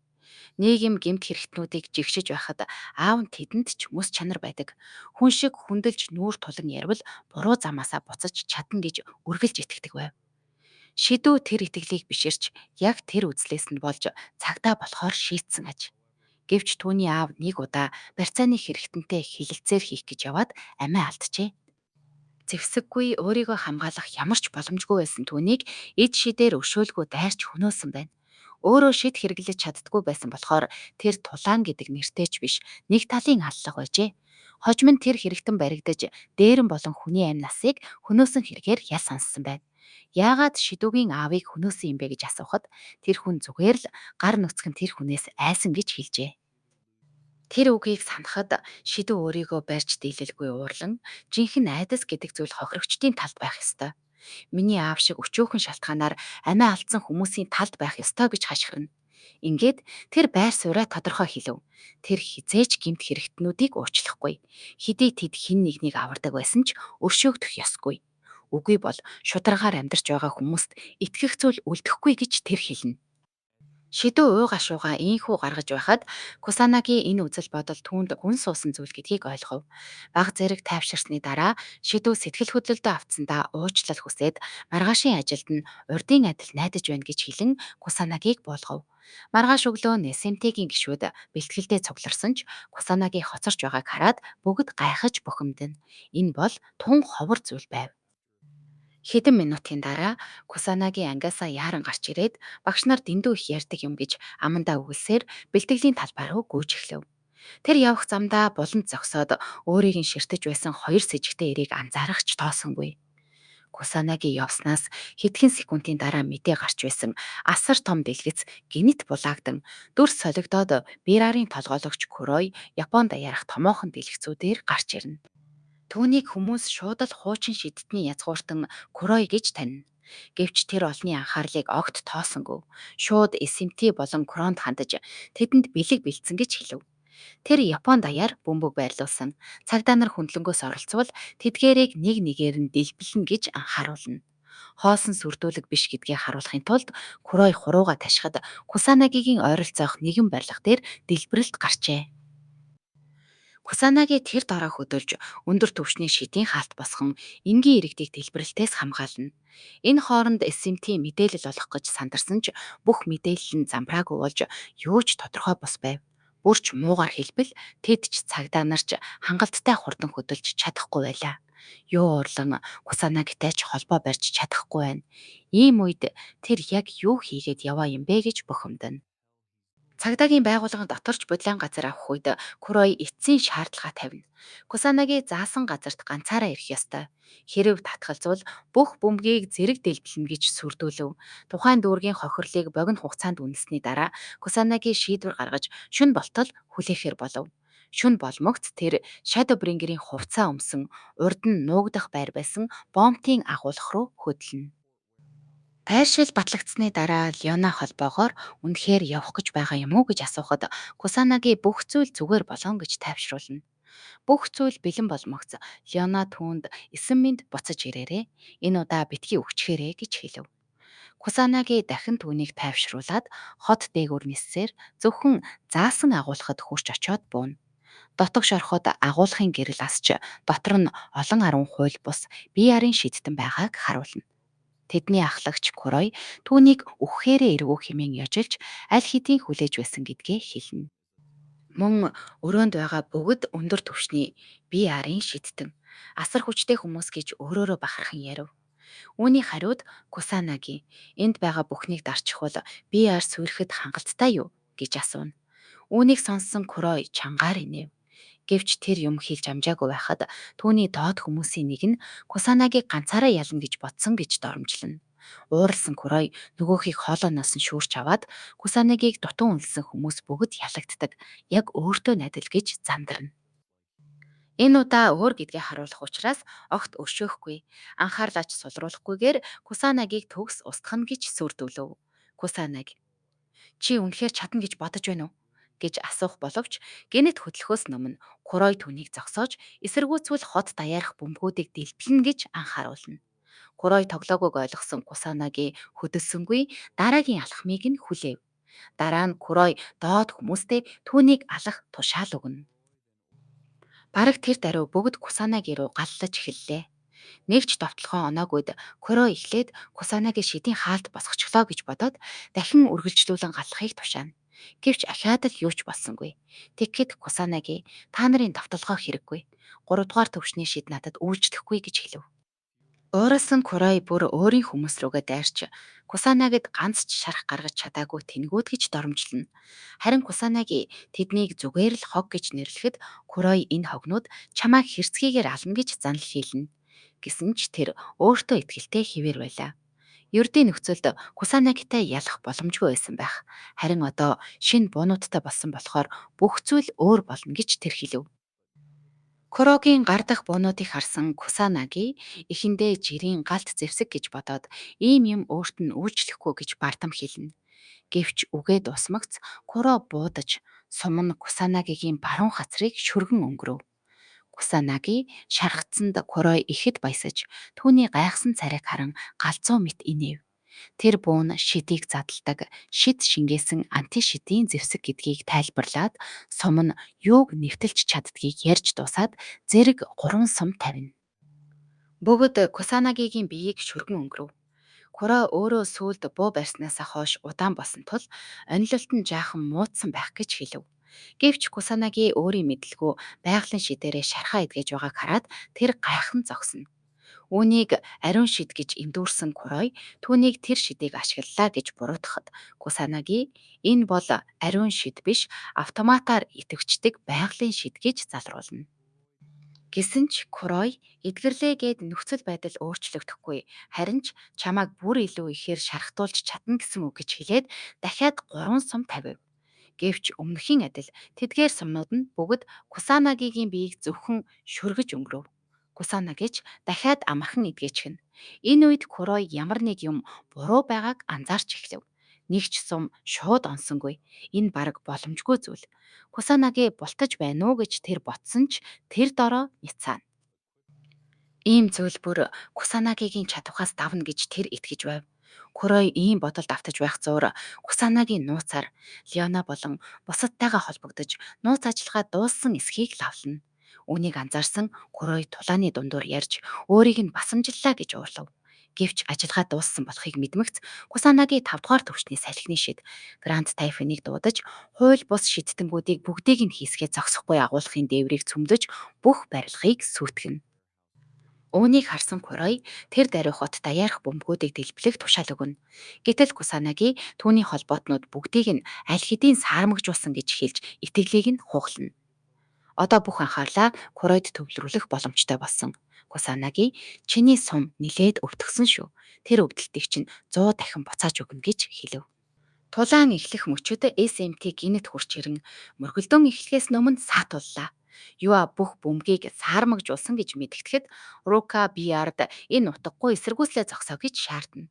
Нийгэм гэмт хэрэгтнүүдийг жигшиж байхад аав нь тэдэнд ч мэс чанар байдаг. Хүн шиг хүндэлж нүүр тулан ярил буруу замаасаа буцаж чадна гэж үргэлж итгэдэг байв. Шидүү тэр итгэлийг биширч яг тэр үзлээс нь болж цагдаа болохоор шийтсэн аж. Гэвч түүний аав нэг удаа барьцааны хэрэгтэнтэй хилэлцээр хийх гэж яваад амиа алджээ. Зэвсэггүй өөрийгөө хамгаалах ямар ч боломжгүй байсан түүнийг эд шидээр өшөөлгүй дайрч хөнөөсөн байна. Өөрөө шид хэрэглэж чаддгүй байсан болохоор тэр тулаан гэдэг нэртэй ч биш нэг талын аллах байжээ. Хожим нь тэр хэрэгтэн баригдаж дээрэн болон хүний амь насыг хөнөөсөн хэрэгээр ял сонссон байна. Яагаад шидүүгийн аавыг хөнөөсөн юм бэ гэж асуухад тэр хүн зүгээр л гар нүцгэн тэр хүнээс айсан гэж хэлжээ. Тэр үгийг санахад шидүү өөрийгөө барьж дийлэлгүй уурлан жинхэнэ айдас гэдэг зүйл хохирогчдын талд байх ёстой. Миний аав шиг өчөөхөн шалтгаанаар амиа алдсан хүмүүсийн талд байх ёстой гэж хашгирна. Ингээд тэр байр сууриа тодорхой хэлв. Тэр хизээч гэмт хэрэгтнүүдийг уучлахгүй. Хэдий тэд хин нэгнийг авардаг байсан ч өршөөгдөх ёсгүй. Үгүй бол шударгаар амьдарч байгаа хүмүүст итгэх зүйл үлдэхгүй гэж тэр хэлнэ. Шидүү уу гашууга ийхүү гаргаж байхад Кусанаги энэ үзэл бодол түүнд хүн суусан зүйл гэдгийг ойлгов. Бага зэрэг тайвширсны дараа Шидүү сэтгэл хөдлөлтөө автсандаа уучлал хүсээд маргаашийн ажилд нь урдын адил найдаж байна гэж хэлэн Кусанагийг буулгав. Маргааш өглөө Несемтигийн гишүүд бэлтгэлдээ цугларсан ч Кусанаги хоцорч байгааг хараад бүгд гайхаж бухимдана. Энэ бол тун ховор зүйл байв. Хэдэн минутын дараа Кусанаги ангиасаа яаран гарч ирээд багш нар дэндүү их ярьдаг юм гэж амандаа үгэлсээр бэлтгэлийн талбай руу гүйж эхлэв. Тэр явах замдаа буланд зогсоод өөрийг нь ширтэж байсан хоёр сэжигтэй эрийг анзаарахч тоосонгүй. Кусанаги явснаас хэдхэн секундын дараа мэдээ гарч байсан асар том дэлгэц гинт булаагдан дүрс солигдоод бирарын толгойлогч Курой Японд даяарах томоохон дэлгэцүүдээр гарч ирнэ. Түүнийг хүмүүс шууд л хуучин шидтний язгууртан Курой гэж танина. Гэвч тэр олонний анхаарлыг огт тоосонгүй. Шууд SMT болон Кронд хандаж тэдэнд бэлэг бэлдсэн гэж хэлв. Тэр Япон даяар бөмбөг байрлуулсан. Цагдаа нар хөндлөнгөөс оролцвол тэдгээрийг нэг нэгээр нь дэлбэлнэ гэж анхааруулна. Хоосон сүрдүүлэг биш гэдгийг харуулахын тулд Курой хурууга ташихад Кусанагигийн ойролцоох нэгэн барилга дээр дэлбэрэлт гарчээ. Кусанаги тэр дараа хөдөлж өндөр түвшний шидийн хаалт босгон энгийн иргэдийг дэлбэрэлтээс хамгаална. Энэ хооронд SMT мэдээлэл олох гэж сандарсан ч бүх мэдээлэл нь замбраагүй болж юу ч тодорхой бос байв. Бүрч муугар хэлбэл тэд ч цагдаа нарч хангалттай хурдан хөдөлж чадахгүй байлаа. Юу урлан Кусанагитай ч холбоо барьж чадахгүй байна. Ийм үед тэр яг юу хийгээд яваа юм бэ гэж бухимдана. Цагдаагийн байгууллагын доторч бодлон газар авах үед Курой эцсийн шаардлага тавина. Кусанаги заасан газарт ганцаараа ирэх ёстой. Хэрв татгалзвал бүх бөмбөгийг зэрэг дэлбэлнэ гэж сүрдүүлв. Тухайн дүүргийн хохирлыг богино хугацаанд үнэлсний дараа Кусанаги шийдвэр гаргаж шүн болтол хүлээхээр болов. Шүн болмогт тэр Shadowbringer-ийн хувцас өмсөн урд нь нуугдах байр байсан бомтын агуулах руу хөдлөнө. Тайршил батлагдсны дараа Леона холбоогоор үнэхээр явах гэж байгаа юм уу гэж асуухад Кусанаги бүх зүйл зүгээр болгон гэж тайвшруулна. Бүх зүйл бэлэн болмогц Леона түүнд 9 минут буцаж ирээрээ. Энэ удаа битгий өгчхээрээ гэж хэлв. Кусанаги дахин түүнийг тайвшруулад хот дээгүүр ниссээр зөвхөн заасан агуулхад хурч очоод бууна. Дотогш ороход агуулгын гэрэл асч дотор нь олон 10 хууль бус бие арын шидтэн байгааг харуулна. Тэдний ахлагч Курой түүнийг өгөхээрээ эргүү хэмээн яжилж аль хэдийн хүлээж байсан гэдгээ хэлнэ. Мөн өрөөнд байгаа бүгд өндөр түвшний бие арын шидтэн. Асар хүчтэй хүмүүс гэж өөрөөрөө бахархан ярив. Үүний хариуд Кусанаги энд байгаа бүхнийг дарчихвал бие ар сүрэхэд хангалттай юу гэж асууна. Үүнийг сонссон Курой чангаар инэв. Гэвч тэр юм хэлж амжаагүй байхад түүний доод хүмүүсийн нэг нь Кусанагийг ганцаараа ялна гэж бодсон гэж доромжлоно. Ууралсан Курой нөгөөхийг хоолойноос нь шүүрч аваад Кусанагийг дутуу үнэлсэн хүмүүс бүгд ялагддаг. Яг өөртөө найдал гэж зандарна. Энэ удаа өөр гэдгээ харуулах учраас огт өршөөхгүй. Анхаарлаач сулруулахгүйгээр Кусанагийг төгс устгах гэж сүрдүүлв. Кусанаги чи үнэхээр чадна гэж бодож байна уу? Гэж асуух боловч гинэт хөдлөхөөс өмнө Курой түүнийг зогсоож эсэргүүцвэл хот даяарх бөмбөгүүдийг дэлбэлнэ гэж анхааруулна. Курой тоглоогүйг ойлгосон Кусанаги хөдөлсөнгүй дараагийн алхмыг нь хүлээв. Дараа нь Курой доод хүмүүстэй түүнийг алах тушаал өгнө. Бараг тэр даруй бүгд Кусанаги руу галлаж эхэллээ. Нэг ч довтлохоо оноогүйд Курой эхлээд Кусанаги шидийн хаалт босгочлоо гэж бодоод дахин үргэлжлүүлэн галлахыг тушаана. Гэвч ахаад л юу ч болсонгүй. Тэгэхэд Кусанаги та нарын довтлохоо хэрэггүй. 3 дугаар төвшний шид надад үйлчлэхгүй гэж хэлв. Ууралсан Курой бүр өөрийн хүмүүс рүүгээ дайрч Кусанагид ганц ч шарах гаргаж чадаагүй тэнгүүд гэж доромжлоно. Харин Кусанаги тэднийг зүгээр л хог гэж нэрлэхэд Курой энэ хогнууд чамайг хэрцгийгээр ална гэж занл хийлнэ. Гэсэн ч тэр өөртөө итгэлтэй хэвээр байлаа. Ердийн нөхцөлд Кусанагитай ялах боломжгүй байсан байх. Харин одоо шинэ буунуудтай болсон болохоор бүх зүйл өөр болно гэж тэр хэлв. Курогийн гар дах буунуудыг харсан Кусанаги эхэндээ жирийн галт зэвсэг гэж бодоод ийм юм өөрт нь үйлчлэхгүй гэж бардам хэлнэ. Гэвч үгээд усмагц Куро буудаж сумн Кусанагигийн баруун хацрыг шүргэн өнгөрөв. Кусанаги шархацсанд Курой ихэд баясаж түүний гайхсан царайг харан галзуу мэт инэв. Тэр буун шидийг задалдаг шид шингээсэн антишидийн зэвсэг гэдгийг тайлбарлаад сум нь юуг нэвтэлж чаддгийг ярьж дуусаад зэрэг 3 сум тавина. Бүгд Кусанагигийн биеийг шүргэн өнгөрөв. Кура өөрөө сүүлд буу барьснаасаа хойш удаан болсон тул онилолт нь жаахан муудсан байх гэж хэлв. Гэвч Кусанаги өөрийн мэдлгүй байгалийн шидээрээ шархаа эдгэж байгааг хараад тэр гайхан зогсно. Үүнийг ариун шид гэж эндүүрсэн Курой түүнийг тэр шидийг ашиглалаа гэж буруутгахад Кусанаги энэ бол ариун шид биш автоматар идэвхждэг байгалийн шид гэж залруулна. Гэсэн ч Курой эдгэрлээ гээд нөхцөл байдал өөрчлөгдөхгүй харин ч чамайг бүр илүү ихээр шархтуулж чадна гэсэн үг гэж хэлээд дахиад 3 сум тавив. Гэвч өмнөхийн адил тэдгээр сумнууд нь бүгд Кусанагигийн биеийг зөвхөн шүргэж өнгөрөв. Кусанагич дахиад амархан эдгэчихнэ. Энэ үед Курой ямар нэг юм буруу байгааг анзаарч эхлэв. Нэг ч сум шууд онсонгүй. Энэ бараг боломжгүй зүйл. Кусанаги бултаж байна уу гэж тэр ботсон ч тэр дороо няцаана. Ийм зөвлбөр Кусанагигийн чадвахаас давна гэж тэр итгэж байв. Курой ийм бодолд автаж байх зуур Кусанагийн нууцаар Леона болон бусадтайгаа холбогдож нууц ажиллагаа дууссан эсхийг лавлана. Үүнийг анзаарсан Курой тулааны дундуур ярьж өөрийг нь басамжиллаа гэж уурлав. Гэвч ажиллагаа дууссан болохыг мэдмэгц Кусанаги 5 дугаар төвчний салхины шид Гранд Тайфуныг дуудаж хууль бус шийдтэнгүүдийг бүгдийг нь хийсгээ зогсохгүй агуулгын дээврийг цөмдөж бүх барилгыг сүйтгэнэ. Үүнийг харсан Курой тэр даруйхот даяарх бөмбөгүүдийг дэлбэлэх тушаал өгнө. Гэтэл Кусанаги түүний холбоотнууд бүгдийг нь аль хэдийн саармагжуулсан гэж хэлж итгэлийг нь хугална. Одоо бүх анхаарлаа Куройд төвлөрүүлэх боломжтой болсон. Кусанаги чиний сум нилээд өвтгсөн шүү. Тэр өвдөлтийг чинь 100 дахин буцааж өгнө гэж хэлв. Тулаан эхлэх мөчөд SMT гинэт хурч ирэн мөргөлдөн эхлэхээс өмнө саатууллаа. Юа бүх бөмбөгийг саармагжуулсан гэж мэдгэтгэхэд Рука Биард энэ утгагүй эсэргүүцлээ зогсоо гэж шаардна.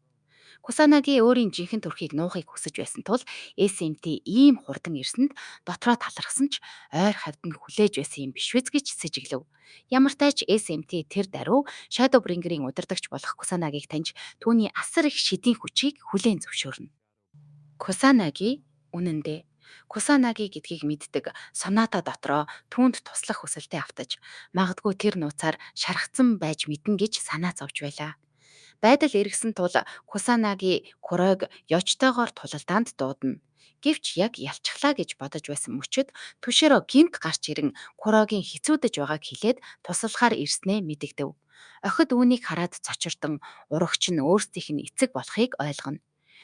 Кусанаги өөрийн жинхэнэ төрхийг нуухыг хүсэж байсан тул SMT ийм хурдан ирсэнд дотроо талархсан ч ойр хавьд нь хүлээж байсан юм биш үз гэж сэжиглэв. Ямар тач SMT тэр даруй Shadowbringer-ийн удирдагч болох Кусанагийг таньж түүний асар их шидийн хүчийг хүлээн зөвшөөрнө. Кусанаги үнэн дээ. Кусанаги гэдгийг мэддэг Соната дотроо түүнд туслах хүсэлтэд автаж магадгүй тэр нууцаар шархацсан байж мэднэ гэж санаа зовж байлаа. Байдал эргэсэн тул Кусанаги Куройг ёжтойгоор тулалдаанд дуудана. Гэвч яг ялчглаа гэж бодож байсан мөчөд түшээрөө гинт гарч ирэн Куройгийн хэцүүдэж байгааг хэлээд туслахаар ирснээ мэдэгдэв. Охид үүнийг хараад цочирдон урагч нь өөрсдийнх нь эцэг болохыг ойлгоно.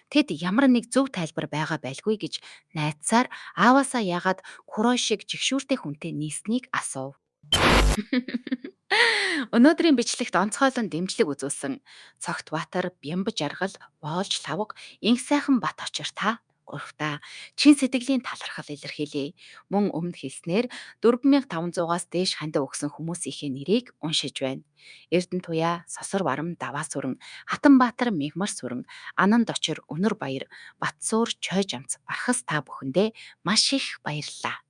Тэд ямар нэг зөв тайлбар байгаа байлгүй гэж найдсаар ааваасаа яагаад Курой шиг жигшүүртэй хүнтэй нийснийг асуув. Өнөөдрийн бичлэгт онцгойлон дэмжлэг үзүүлсэн Цогт Баатар, Бямба жаргал, Боолж лавга, Инх сайхан бат очир та гуравта чин сэтгэлийн талархал илэрхийлье. Мөн өмнө хэлснээр 4500-аас дээш хандив өгсөн хүмүүсийнхээ нэрийг уншиж байна. Эрдэнэ туяа, Сосор барам, Даваа сүрэн, Хатан Баатар, Мигмар сүрэн, Ананд очир, Өнөр баяр, Батсуур, Чойж амц, Бархас та бүхэндээ маш их баярлалаа.